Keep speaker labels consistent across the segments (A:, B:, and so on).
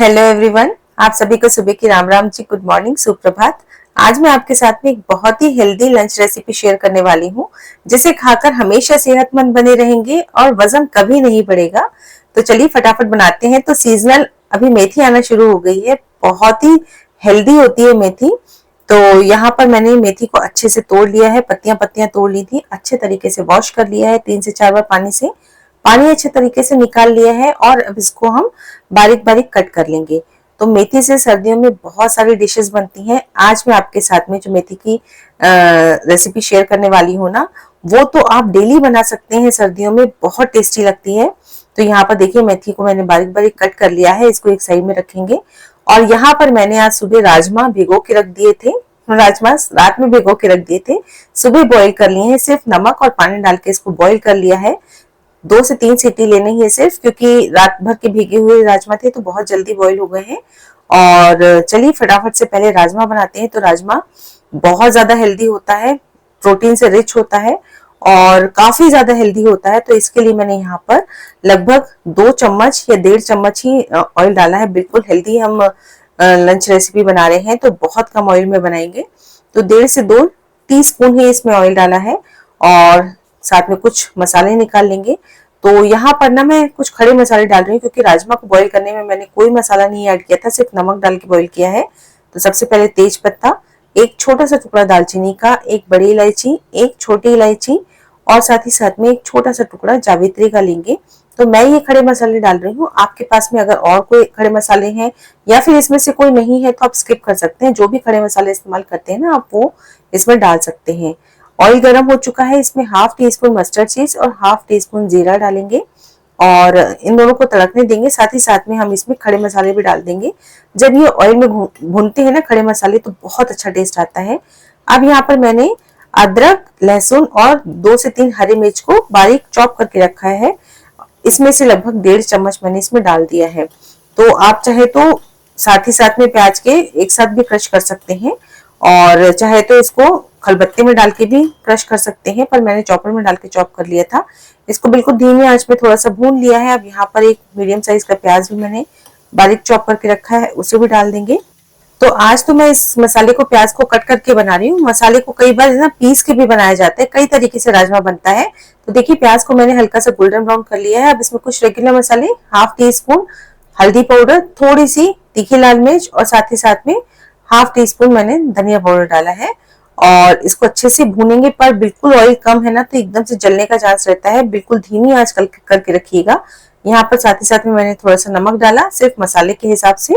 A: Hello everyone, आप सभी को सुबह की राम राम जी, गुड मॉर्निंग, सुप्रभात। आज मैं आपके साथ में एक बहुत ही हेल्दी लंच रेसिपी शेयर करने वाली हूँ, जिसे खाकर हमेशा सेहतमंद बने रहेंगे और वजन कभी नहीं बढ़ेगा। तो चलिए फटाफट बनाते हैं। तो सीजनल अभी मेथी आना शुरू हो गई है, बहुत ही हेल्दी होती है मेथी। तो यहाँ पर मैंने मेथी को अच्छे से तोड़ लिया है, पत्तियां पत्तियां तोड़ ली थी, अच्छे तरीके से वॉश कर लिया है 3 से 4 बार पानी से। पानी अच्छे तरीके से निकाल लिया है और अब इसको हम बारीक बारीक कट कर लेंगे। तो मेथी से सर्दियों में बहुत सारी डिशेस बनती हैं। आज मैं आपके साथ में जो मेथी की रेसिपी शेयर करने वाली हूँ ना, वो तो आप डेली बना सकते हैं, सर्दियों में बहुत टेस्टी लगती है। तो यहाँ पर देखिए मेथी को मैंने बारीक बारीक कट कर लिया है, इसको एक साइड में रखेंगे। और यहाँ पर मैंने आज सुबह राजमा भिगो के रख दिए थे, राजमा रात में भिगो के रख दिए थे, सुबह बॉईल कर लिए हैं, सिर्फ नमक और पानी डाल के इसको बॉईल कर लिया है। 2 से 3 सीटी लेने ही है सिर्फ, क्योंकि रात भर के भीगे हुए राजमा थे तो बहुत जल्दी बॉईल हो गए हैं। और चलिए फटाफट से पहले राजमा बनाते हैं। तो राजमा बहुत ज्यादा हेल्दी होता है, प्रोटीन से रिच होता है और काफी ज्यादा हेल्दी होता है। तो इसके लिए मैंने यहाँ पर लगभग 2 चम्मच या 1.5 चम्मच ही ऑयल डाला है। बिल्कुल हेल्दी हम लंच रेसिपी बना रहे हैं तो बहुत कम ऑयल में बनाएंगे। तो 1.5 से 2 टीस्पून ही इसमें ऑयल डाला है और साथ में कुछ मसाले निकाल लेंगे। तो यहाँ पर ना मैं कुछ खड़े मसाले डाल रही हूँ, क्योंकि राजमा को बॉईल करने में मैंने कोई मसाला नहीं ऐड किया था, सिर्फ नमक डाल के बॉईल किया है। तो सबसे पहले तेज पत्ता, एक छोटा सा टुकड़ा दालचीनी का, एक बड़ी इलायची, एक छोटी इलायची और साथ ही साथ में एक छोटा सा टुकड़ा जावित्री का लेंगे। तो मैं ये खड़े मसाले डाल रही हूँ। आपके पास में अगर और कोई खड़े मसाले हैं या फिर इसमें से कोई नहीं है तो आप स्किप कर सकते हैं। जो भी खड़े मसाले इस्तेमाल करते हैं ना आप, वो इसमें डाल सकते हैं। ऑयल गर्म हो चुका है, इसमें half tea spoon mustard seeds और हाफ टी स्पून जीरा डालेंगे और इन दोनों को तड़कने देंगे। साथ ही साथ में हम इसमें खड़े मसाले भी डाल देंगे। जब ये ऑयल में भूनते हैं ना खड़े मसाले, तो बहुत अच्छा टेस्ट आता है। अब यहाँ पर मैंने अदरक, लहसुन और 2 से 3 हरी मिर्च को बारीक चॉप करके रखा है। इसमें से लगभग 1.5 चम्मच मैंने इसमें डाल दिया है। तो आप चाहे तो साथ ही साथ में प्याज के एक साथ भी क्रश कर सकते हैं और चाहे तो इसको खलबत्ते में डाल के भी क्रश कर सकते हैं, पर मैंने चॉपर में डाल के चॉप कर लिया था। इसको बिल्कुल धीमी आंच पे थोड़ा सा भून लिया है। अब यहाँ पर एक मीडियम साइज का प्याज भी मैंने बारीक चॉप करके रखा है, उसे भी डाल देंगे। तो आज तो मैं इस मसाले को, प्याज को कट करके बना रही हूँ। मसाले को कई बार ना पीस के भी बनाया जाता है, कई तरीके से राजमा बनता है। तो देखिए प्याज को मैंने हल्का सा गोल्डन ब्राउन कर लिया है। अब इसमें कुछ रेगुलर मसाले, हाफ टी स्पून हल्दी पाउडर, थोड़ी सी तीखी लाल मिर्च और साथ ही साथ में हाफ टी स्पून मैंने धनिया पाउडर डाला है और इसको अच्छे से भूनेंगे। पर बिल्कुल ऑयल कम है ना, तो एकदम से जलने का चांस रहता है। बिल्कुल धीमी आंच करके रखिएगा। यहाँ पर साथ ही साथ में मैंने थोड़ा सा नमक डाला, सिर्फ मसाले के हिसाब से,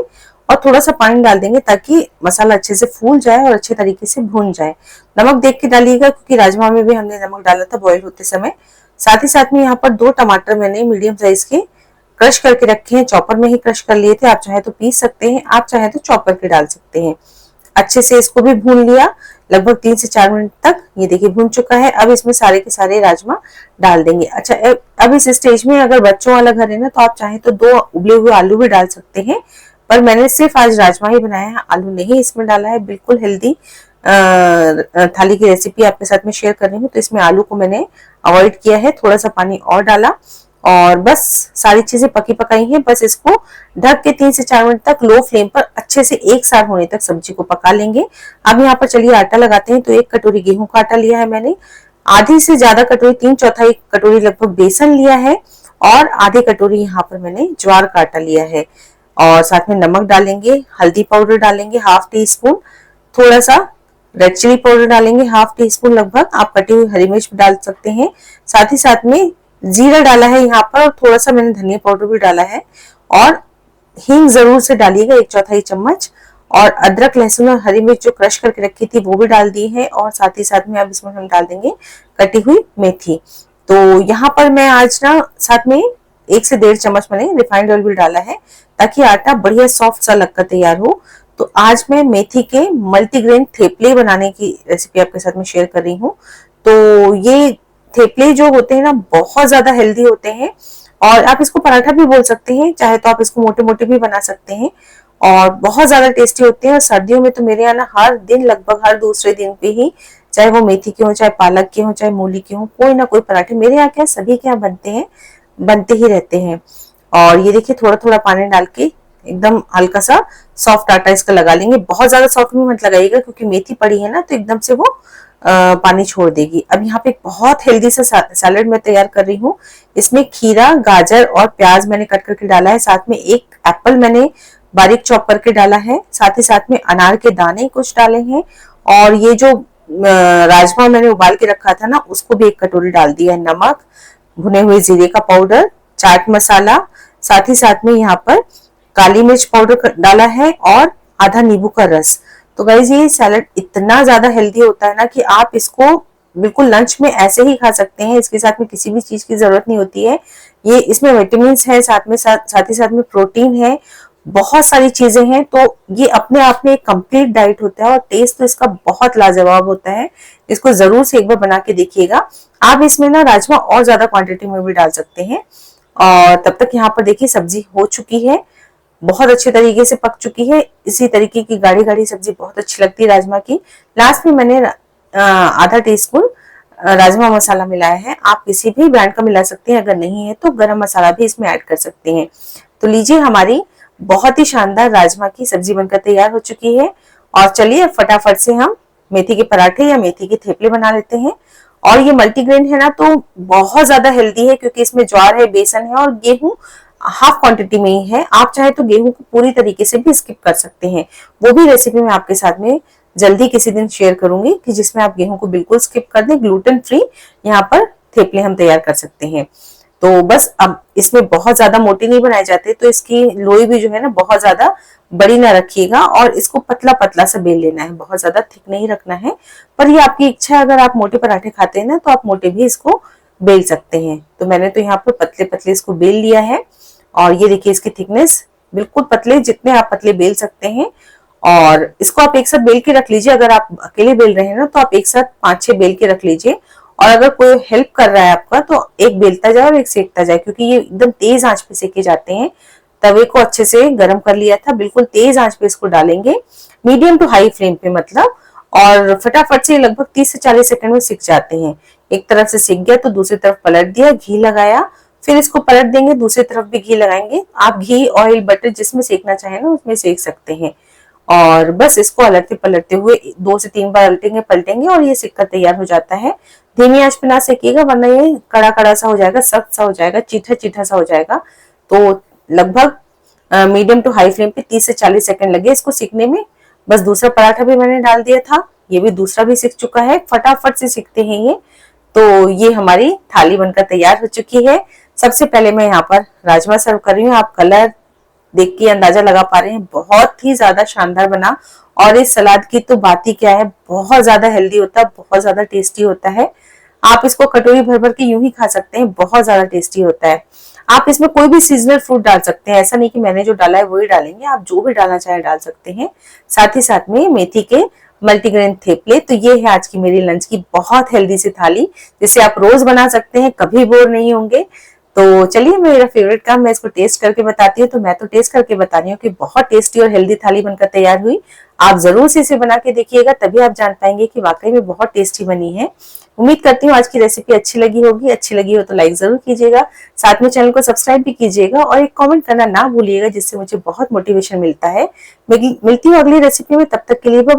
A: और थोड़ा सा पानी डाल देंगे ताकि मसाला अच्छे से फूल जाए और अच्छे तरीके से भून जाए। नमक देख के डालिएगा, क्योंकि राजमा में भी हमने नमक डाला था बॉईल होते समय। साथ ही साथ में यहाँ पर 2 टमाटर मैंने मीडियम साइज के क्रश करके रखे हैं, चॉपर में ही क्रश कर लिए थे। आप चाहे तो पीस सकते हैं, आप चाहे तो चॉप करके डाल सकते हैं। अच्छे से इसको भी भून लिया, लगभग 3 से 4 मिनट तक। ये देखिए भून चुका है। अब इसमें सारे के सारे राजमा डाल देंगे। अच्छा, अब इस स्टेज में अगर बच्चों वाला घर है ना, तो आप चाहे तो 2 उबले हुए आलू भी डाल सकते हैं, पर मैंने सिर्फ आज राजमा ही बनाया है, आलू नहीं इसमें डाला है। बिल्कुल हेल्दी थाली की रेसिपी आपके साथ में शेयर कर रही हूँ, तो इसमें आलू को मैंने अवॉइड किया है। थोड़ा सा पानी और डाला और बस सारी चीजें पकी पकाई हैं। बस इसको ढक के 3 से 4 मिनट तक लो फ्लेम पर अच्छे से एक साथ होने तक सब्जी को पका लेंगे। अब यहाँ पर चलिए आटा लगाते हैं। तो 1 कटोरी गेहूं का आटा लिया है मैंने, आधी से ज्यादा कटोरी, 3/4 कटोरी लगभग बेसन लिया है और आधी कटोरी यहाँ पर मैंने ज्वार का आटा लिया है। और साथ में नमक डालेंगे, हल्दी पाउडर डालेंगे हाफ टी स्पून, थोड़ा सा रेड चिली पाउडर डालेंगे हाफ टी स्पून लगभग, आप कटी हुई हरी मिर्च डाल सकते हैं। साथ ही साथ में जीरा डाला है यहाँ पर और थोड़ा सा मैंने धनिया पाउडर भी डाला है। और हींग जरूर से डालिएगा, 1/4 चम्मच। और अदरक, लहसुन और हरी मिर्च जो क्रश करके रखी थी वो भी डाल दी है। और साथ ही साथ में अब इसमें हम डाल देंगे कटी हुई मेथी। तो यहाँ पर मैं आज ना साथ में 1 से 1.5 चम्मच मैंने रिफाइंड ऑयल भी डाला है, ताकि आटा बढ़िया सॉफ्ट सा लगकर तैयार हो। तो आज मैं मेथी के मल्टीग्रेन थेपले बनाने की रेसिपी आपके साथ में शेयर कर रही हूँ। तो ये थेपले जो होते हैं ना, बहुत ज्यादा हेल्दी होते हैं और आप इसको पराठा भी बोल सकते हैं, चाहे तो आप इसको मोटे मोटे भी बना सकते हैं और बहुत ज्यादा टेस्टी होते हैं। और सर्दियों में तो मेरे यहाँ ना हर दिन, लगभग हर दूसरे दिन पे ही, चाहे वो मेथी के हो, चाहे पालक के हो, चाहे मूली के हो, कोई ना कोई पराठे मेरे यहाँ क्या सभी के यहाँ बनते हैं, बनते ही रहते हैं। और ये देखिए थोड़ा थोड़ा पानी डाल के एकदम हल्का सा सॉफ्ट आटा इसका लगा लेंगे। बहुत ज्यादा सॉफ्ट भी मत लगाइएगा क्योंकि मेथी पड़ी है ना, तो एकदम से वो पानी छोड़ देगी। अब यहाँ पे एक बहुत हेल्दी सा सैलेड मैं तैयार कर रही हूँ। इसमें खीरा, गाजर और प्याज मैंने कट करके डाला है, साथ में एक एप्पल मैंने बारीक चॉप करके डाला है, साथ ही साथ में अनार के दाने कुछ डाले हैं, और ये जो राजमा मैंने उबाल के रखा था ना, उसको भी एक कटोरी डाल दिया है। नमक, भुने हुए जीरे का पाउडर, चाट मसाला, साथ ही साथ में यहाँ पर काली मिर्च पाउडर डाला है और आधा नींबू का रस। तो गाइज ये सैलेड इतना ज्यादा हेल्दी होता है ना कि आप इसको बिल्कुल लंच में ऐसे ही खा सकते हैं। इसके साथ में किसी भी चीज की जरूरत नहीं होती है। ये इसमें विटामिन है, साथ ही साथ में प्रोटीन है, बहुत सारी चीजें हैं। तो ये अपने आप में एक कंप्लीट डाइट होता है और टेस्ट तो इसका बहुत लाजवाब होता है। इसको जरूर से एक बार बना के देखिएगा। आप इसमें ना राजमा और ज्यादा क्वांटिटी में भी डाल सकते हैं। और तब तक यहाँ पर देखिए सब्जी हो चुकी है, बहुत अच्छे तरीके से पक चुकी है। इसी तरीके की गाढ़ी गाढ़ी सब्जी बहुत अच्छी लगती है राजमा की। लास्ट में मैंने आधा टीस्पून राजमा मसाला मिलाया है। आप किसी भी ब्रांड का मिला सकते हैं, अगर नहीं है तो गरम मसाला भी इसमें ऐड कर सकते हैं। तो लीजिए, हमारी बहुत ही शानदार राजमा की सब्जी बनकर तैयार हो चुकी है। और चलिए फटाफट से हम मेथी के पराठे या मेथी के थेपले बना लेते हैं। और ये मल्टीग्रेन है ना, तो बहुत ज्यादा हेल्दी है क्योंकि इसमें ज्वार है, बेसन है और गेहूं हाफ क्वांटिटी में ही है। आप चाहे तो गेहूं को पूरी तरीके से भी स्किप कर सकते हैं। वो भी रेसिपी मैं आपके साथ में जल्दी किसी दिन शेयर करूंगी कि जिसमें आप गेहूं को बिल्कुल स्किप कर दें। ग्लूटेन फ्री यहाँ पर थेपले हम तैयार कर सकते हैं। तो बस अब इसमें बहुत ज्यादा मोटे नहीं बनाए जाते, तो इसकी लोई भी जो है ना बहुत ज्यादा बड़ी ना रखिएगा और इसको पतला पतला सा बेल लेना है, बहुत ज्यादा थिक नहीं रखना है। पर ये आपकी इच्छा है, अगर आप मोटे पराठे खाते हैं ना तो आप मोटे भी इसको बेल सकते हैं। तो मैंने तो यहाँ पर पतले पतले इसको बेल लिया है। और ये देखिए इसकी थिकनेस बिल्कुल पतले, जितने आप पतले बेल सकते हैं। और इसको आप एक साथ बेल के रख लीजिए। अगर आप अकेले बेल रहे हैं ना तो आप एक साथ 5-6 बेल के रख लीजिए। और अगर कोई हेल्प कर रहा है आपका तो एक बेलता जाए और एक सेकता जाए, क्योंकि ये एकदम तेज आंच पे सेके जाते हैं। तवे को अच्छे से गर्म कर लिया था, बिल्कुल तेज आंच पे इसको डालेंगे, मीडियम टू हाई फ्लेम पे मतलब। और फटाफट से लगभग 30 से 40 सेकंड में सिक जाते हैं। एक तरफ से सिक गया तो दूसरी तरफ पलट दिया, घी लगाया, फिर इसको पलट देंगे, दूसरी तरफ भी घी लगाएंगे। आप घी, ऑयल, बटर जिसमें सेकना चाहे ना उसमें सेक सकते हैं। और बस इसको अलटते पलटते हुए 2 से 3 बार अलटेंगे पलटेंगे और ये सिक्का तैयार हो जाता है। धीमी आंच पे ना सेकिएगा वरना ये कड़ा कड़ा सा हो जाएगा, सख्त सा हो जाएगा, चीठा चीठा सा हो जाएगा। तो लगभग मीडियम टू हाई फ्लेम पे 30 से 40 सेकंड लगे इसको सीखने में। बस दूसरा पराठा भी मैंने डाल दिया था, ये भी दूसरा भी सीख चुका है। फटाफट से सीखते हैं ये। तो ये हमारी थाली बनकर तैयार हो चुकी है। सबसे पहले मैं यहाँ पर राजमा सर्व कर रही हूँ। आप कलर देख के अंदाजा लगा पा रहे हैं, बहुत ही ज्यादा शानदार बना। और इस सलाद की तो बात ही क्या है, बहुत ज्यादा हेल्दी होता है, बहुत ज्यादा टेस्टी होता है। आप इसको कटोरी भर भर के यूं ही खा सकते हैं, बहुत ज्यादा टेस्टी होता है। आप इसमें कोई भी सीजनल फ्रूट डाल सकते हैं, ऐसा नहीं कि मैंने जो डाला है वही डालेंगे, आप जो भी डालना चाहे डाल सकते हैं। साथ ही साथ में मेथी के मल्टीग्रेन थेपले। तो ये है आज की मेरी लंच की बहुत हेल्दी सी थाली, जिसे आप रोज बना सकते हैं, कभी बोर नहीं होंगे। तो चलिए, मेरा फेवरेट काम, मैं इसको टेस्ट करके बताती हूँ। तो मैं तो टेस्ट करके बता रही हूँ कि बहुत टेस्टी और हेल्दी थाली बनकर तैयार हुई। आप जरूर से इसे बना के देखिएगा, तभी आप जान पाएंगे कि वाकई में बहुत टेस्टी बनी है। उम्मीद करती हूँ आज की रेसिपी अच्छी लगी होगी। अच्छी लगी हो तो लाइक जरूर कीजिएगा, साथ में चैनल को सब्सक्राइब भी कीजिएगा और एक कमेंट करना ना भूलिएगा, जिससे मुझे बहुत मोटिवेशन मिलता है। मिलती हूँ अगली रेसिपी में, तब तक के लिए बाय।